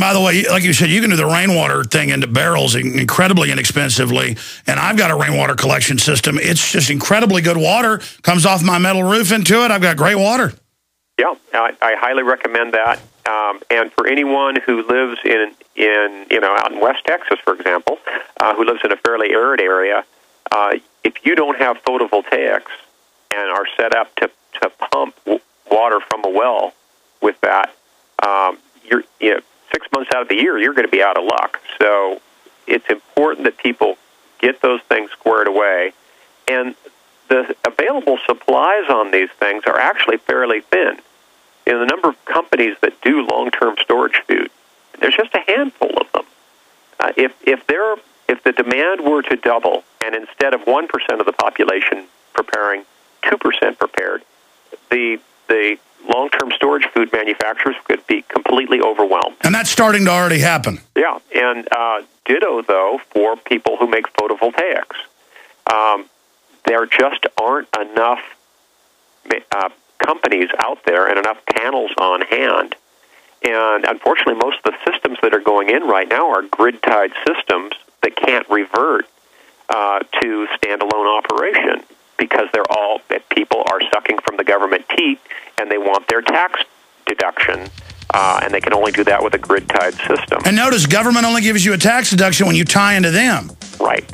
by the way, like you said, you can do the rainwater thing into barrels incredibly inexpensively. And I've got a rainwater collection system. It's just incredibly good water. Comes off my metal roof into it. I've got great water. Yeah, I highly recommend that. And for anyone who lives in out in West Texas, for example, who lives in a fairly arid area, if you don't have photovoltaics and are set up to pump water from a well with that, you're 6 months out of the year, you're going to be out of luck. So it's important that people get those things squared away. And the available supplies on these things are actually fairly thin. The number of companies that do long-term storage food, there's just a handful of them. If the demand were to double, and instead of 1% of the population preparing, 2% prepared, the long-term storage food manufacturers could be completely overwhelmed. And that's starting to already happen. Yeah, and ditto, though, for people who make photovoltaics. There just aren't enough companies out there and enough panels on hand. And unfortunately, most of the systems that are going in right now are grid-tied systems that can't revert to standalone operation because people are sucking from the government teat and they want their tax deduction, and they can only do that with a grid-tied system. And notice, government only gives you a tax deduction when you tie into them. Right.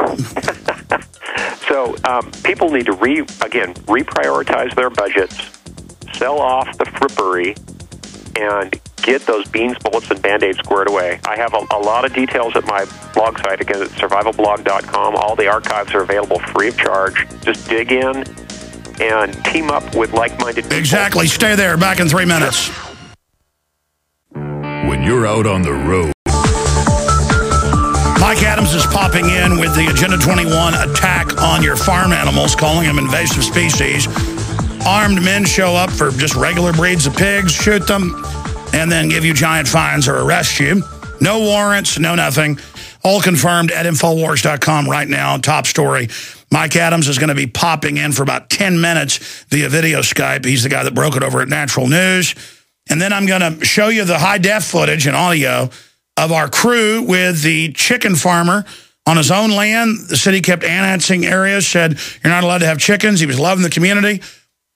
So people need to reprioritize their budgets, sell off the frippery, and get those beans, bullets, and Band-Aids squared away. I have a lot of details at my blog site, again, at survivalblog.com. All the archives are available free of charge. Just dig in and team up with like-minded people. Exactly. Stay there. Back in 3 minutes. When you're out on the road. Mike Adams is popping in with the Agenda 21 attack on your farm animals, calling them invasive species. Armed men show up for just regular breeds of pigs, shoot them, and then give you giant fines or arrest you. No warrants, no nothing. All confirmed at Infowars.com right now. Top story. Mike Adams is going to be popping in for about 10 minutes via video Skype. He's the guy that broke it over at Natural News. And then I'm going to show you the high-def footage and audio of our crew with the chicken farmer on his own land. The city kept annexing areas, said you're not allowed to have chickens. He was loving the community,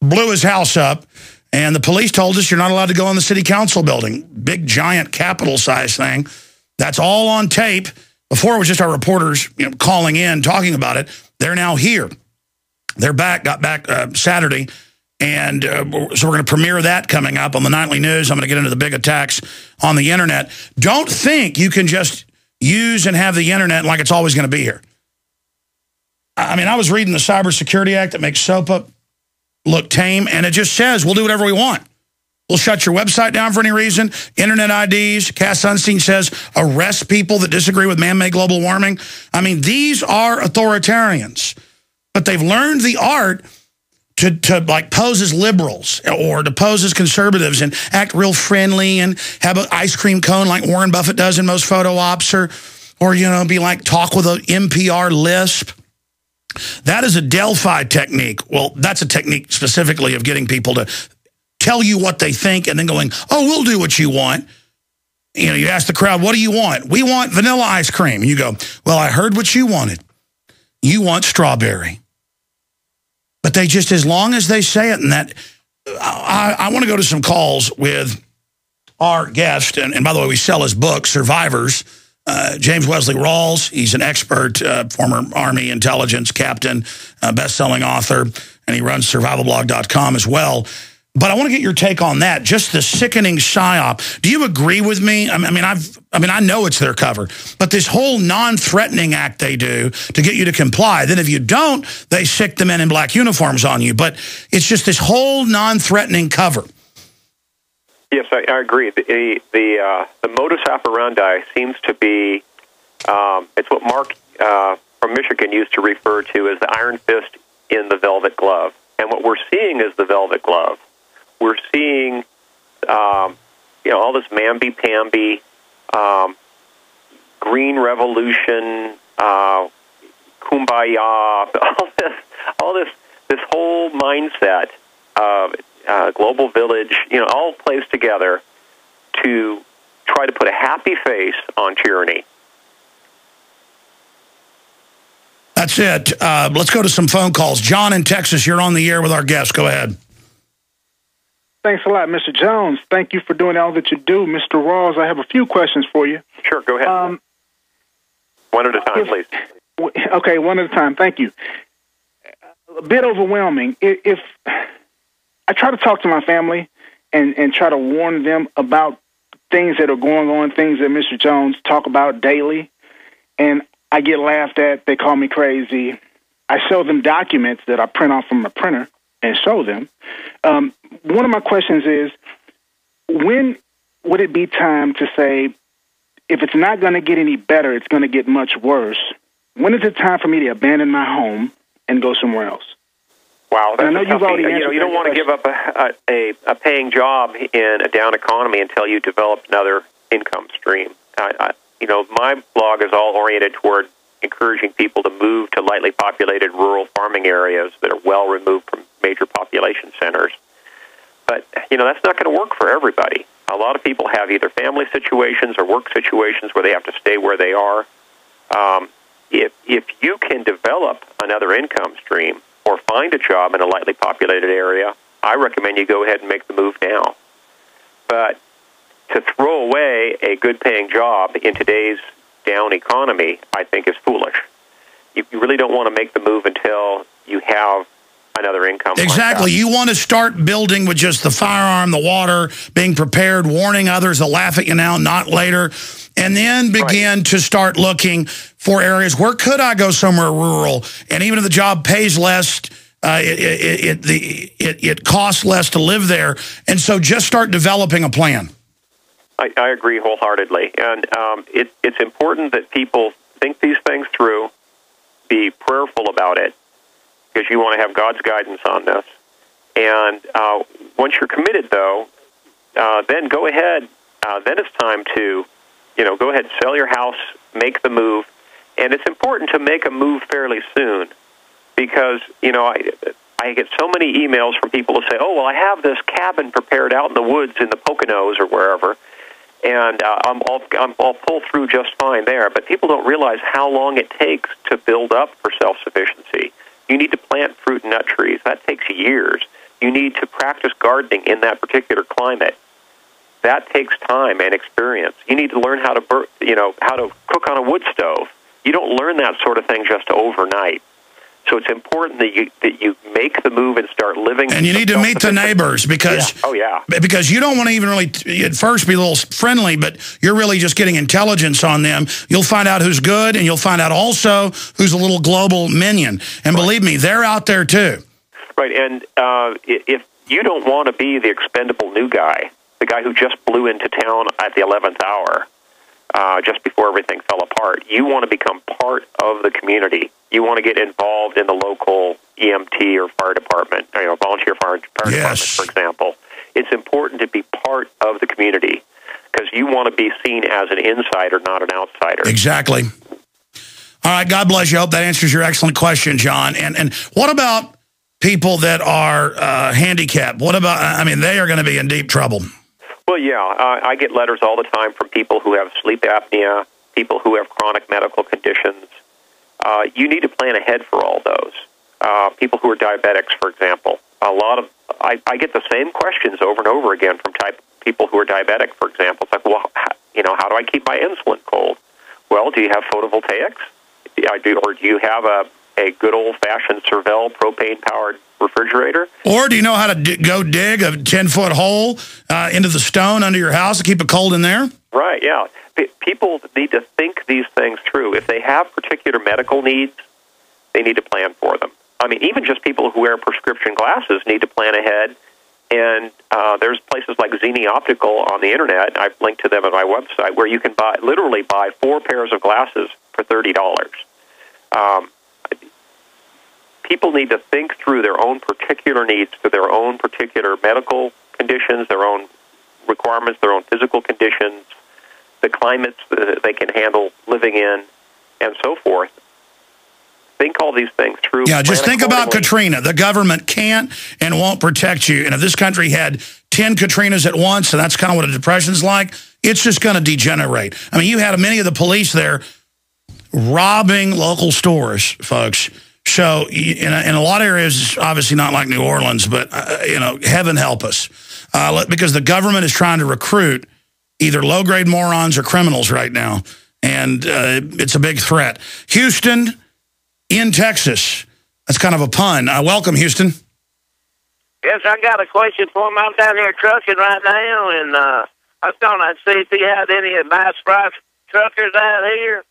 blew his house up. And the police told us you're not allowed to go in the city council building. Big, giant, Capitol-sized thing. That's all on tape. Before, it was just our reporters calling in, talking about it. They're now here. They're back, got back Saturday. And so we're going to premiere that coming up on the Nightly News. I'm going to get into the big attacks on the Internet. Don't think you can just use and have the Internet like it's always going to be here. I mean, I was reading the Cybersecurity Act that makes SOPA look tame, and it just says we'll do whatever we want. We'll shut your website down for any reason. Internet IDs. Cass Sunstein says arrest people that disagree with man-made global warming. I mean, these are authoritarians, but they've learned the art to like pose as liberals or to pose as conservatives and act real friendly and have an ice cream cone like Warren Buffett does in most photo ops, or be like talk with an NPR lisp. That is a Delphi technique. Well, that's a technique specifically of getting people to tell you what they think and then going, oh, we'll do what you want. You ask the crowd, what do you want? We want vanilla ice cream. And you go, well, I heard what you wanted. You want strawberry. But they just, as long as they say it, and that, I want to go to some calls with our guest. And by the way, we sell his book, Survivors. James Wesley Rawles, he's an expert, former Army intelligence captain, best-selling author, and he runs survivalblog.com as well. But I want to get your take on that, just the sickening psyop. Do you agree with me? I mean, I know it's their cover, but this whole non-threatening act they do to get you to comply, then if you don't, they sick the men in black uniforms on you. But it's just this whole non-threatening cover. Yes, I agree. The modus operandi seems to be, it's what Mark from Michigan used to refer to as the iron fist in the velvet glove. And what we're seeing is the velvet glove. We're seeing, all this mamby-pamby, green revolution, kumbaya, all this whole mindset of global village, all plays together to try try to put a happy face on tyranny. That's it. Let's go to some phone calls. John in Texas, you're on the air with our guest. Go ahead. Thanks a lot, Mr. Jones. Thank you for doing all that you do. Mr. Rawls, I have a few questions for you. Sure, go ahead. One at a time, please. Okay, one at a time. Thank you. A bit overwhelming. If I try to talk to my family and try to warn them about things that are going on, things that Mr. Jones talk about daily, and I get laughed at, they call me crazy. I show them documents that I print off from a printer and show them. One of my questions is, when would it be time to say, if it's not going to get any better, it's going to get much worse? When is it time for me to abandon my home and go somewhere else? Wow, that's I know you've already answered you don't want to give up a paying job in a down economy until you develop another income stream. My blog is all oriented toward encouraging people to move to lightly populated rural farming areas that are well removed from major population centers. But, that's not going to work for everybody. A lot of people have either family situations or work situations where they have to stay where they are. If you can develop another income stream or find a job in a lightly populated area, I recommend you go ahead and make the move now. But to throw away a good-paying job in today's down economy, I think, is foolish. You really don't want to make the move until you have another income. Exactly. You want to start building with just the firearm, the water, being prepared, warning others to laugh at you now, not later, and then begin to start looking for areas. Where could I go somewhere rural? And even if the job pays less, it costs less to live there. And so just start developing a plan. I agree wholeheartedly. And it's important that people think these things through, be prayerful about it, because you want to have God's guidance on this. And once you're committed, though, then go ahead. Then it's time to, go ahead, sell your house, make the move. And it's important to make a move fairly soon, because, I get so many emails from people who say, oh, well, I have this cabin prepared out in the woods in the Poconos or wherever, and I'll pull through just fine there. But people don't realize how long it takes to build up for self-sufficiency. You need to plant fruit and nut trees. That takes years. You need to practice gardening in that particular climate. That takes time and experience. You need to learn how to cook on a wood stove. You don't learn that sort of thing just overnight. So it's important that you make the move and start living. And you need to meet the neighbors, because because you don't want to even really at first be a little friendly, but you're really just getting intelligence on them. You'll find out who's good, and you'll find out also who's a little global minion. And believe me, they're out there too. Right, and if you don't want to be the expendable new guy, the guy who just blew into town at the 11th hour, just before everything fell apart, you want to become part of the community. You want to get involved in the local EMT or fire department, volunteer fire department, for example. It's important to be part of the community, because you want to be seen as an insider, not an outsider. Exactly. All right, God bless you. I hope that answers your excellent question, John. And what about people that are handicapped? What about, they are going to be in deep trouble. Well, yeah, I get letters all the time from people who have sleep apnea, people who have chronic medical conditions. You need to plan ahead for all those. People who are diabetics, for example. I get the same questions over and over again from people who are diabetic, for example. It's like, well, how do I keep my insulin cold? Well, do you have photovoltaics? Or do you have a good old-fashioned Cervell propane-powered refrigerator? Or do you know how to go dig a 10-foot hole into the stone under your house to keep it cold in there? Right, yeah. People need to think these things through. If they have particular medical needs, they need to plan for them. Even just people who wear prescription glasses need to plan ahead. And there's places like Zini Optical on the Internet, I've linked to them on my website, where you can literally buy 4 pairs of glasses for $30. People need to think through their own particular needs for their own particular medical conditions, their own requirements, their own physical conditions, the climates that they can handle living in, and so forth. think all these things through. Yeah, just think about Katrina. The government can't and won't protect you. And if this country had 10 Katrinas at once, and that's kind of what a depression's like, it's just going to degenerate. I mean, you had many of the police there robbing local stores, folks. So in a lot of areas, obviously not like New Orleans, but, heaven help us. Because the government is trying to recruit either low-grade morons or criminals right now. And it's a big threat. Houston in Texas. That's kind of a pun. Welcome, Houston. Yes, I got a question for him. I'm down here trucking right now, and I was going to see if he had any nice price truckers out here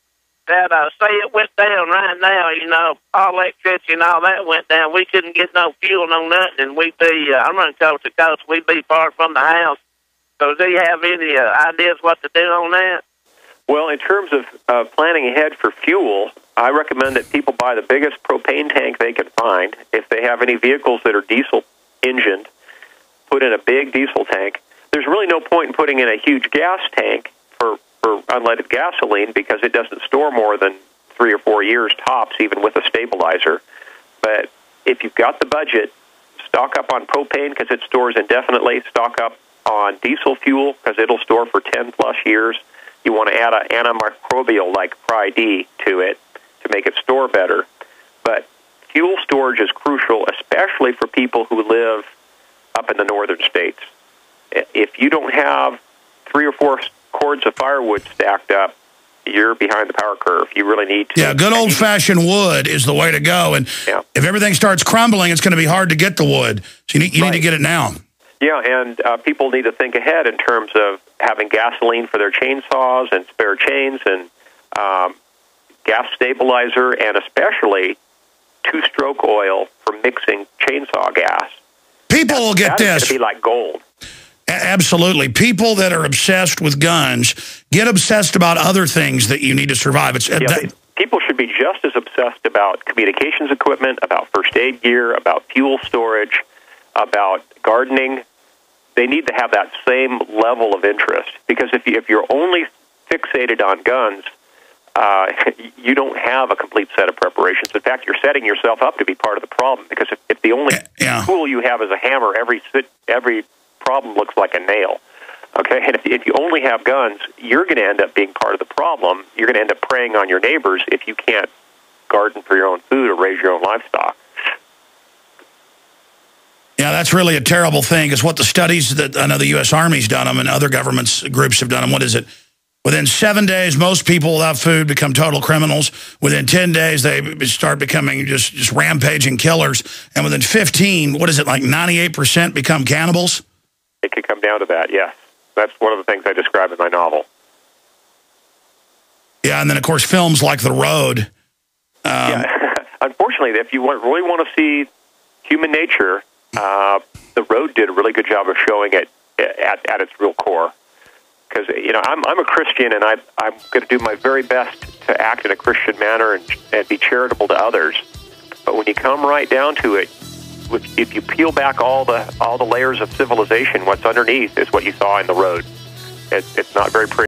that say it went down right now. All electricity and all that went down. We couldn't get no fuel, no nothing, and we'd be, I'm running coast to coast, we'd be far from the house. So do you have any ideas what to do on that? Well, in terms of planning ahead for fuel, I recommend that people buy the biggest propane tank they can find. If they have any vehicles that are diesel engined, put in a big diesel tank. There's really no point in putting in a huge gas tank for unleaded gasoline because it doesn't store more than 3 or 4 years tops, even with a stabilizer. But if you've got the budget, stock up on propane because it stores indefinitely. Stock up on diesel fuel because it'll store for 10-plus years. You want to add an antimicrobial like Pri-D to it to make it store better. But fuel storage is crucial, especially for people who live up in the northern states. If you don't have 3 or 4 cords of firewood stacked up, you're behind the power curve. You really need to. Yeah, good old-fashioned wood is the way to go. And if everything starts crumbling, it's going to be hard to get the wood. So you need to get it now. Yeah, and people need to think ahead in terms of having gasoline for their chainsaws and spare chains and gas stabilizer and especially 2-stroke oil for mixing chainsaw gas. People will get this. It's going to be like gold. Absolutely. People that are obsessed with guns get obsessed about other things that you need to survive. People should be just as obsessed about communications equipment, about first aid gear, about fuel storage, about gardening. They need to have that same level of interest because if you're only fixated on guns, you don't have a complete set of preparations. In fact, you're setting yourself up to be part of the problem because if the only tool you have is a hammer, every problem looks like a nail. Okay, and if you only have guns, you're going to end up being part of the problem. You're going to end up preying on your neighbors if you can't garden for your own food or raise your own livestock. Yeah, that's really a terrible thing. It's what the studies that I know the U.S. Army's done them and other governments groups have done them. What is it? Within 7 days, most people without food become total criminals. Within 10 days, they start becoming just rampaging killers. And within 15, what is it, like 98% become cannibals? It could come down to that, yes. That's one of the things I describe in my novel. Yeah, and then, of course, films like The Road. Unfortunately, if you really want to see human nature, The Road did a really good job of showing it at its real core. Because, I'm a Christian, and I'm going to do my very best to act in a Christian manner and be charitable to others. But when you come right down to it, if you peel back all the layers of civilization, what's underneath is what you saw in The Road. It's not very pretty.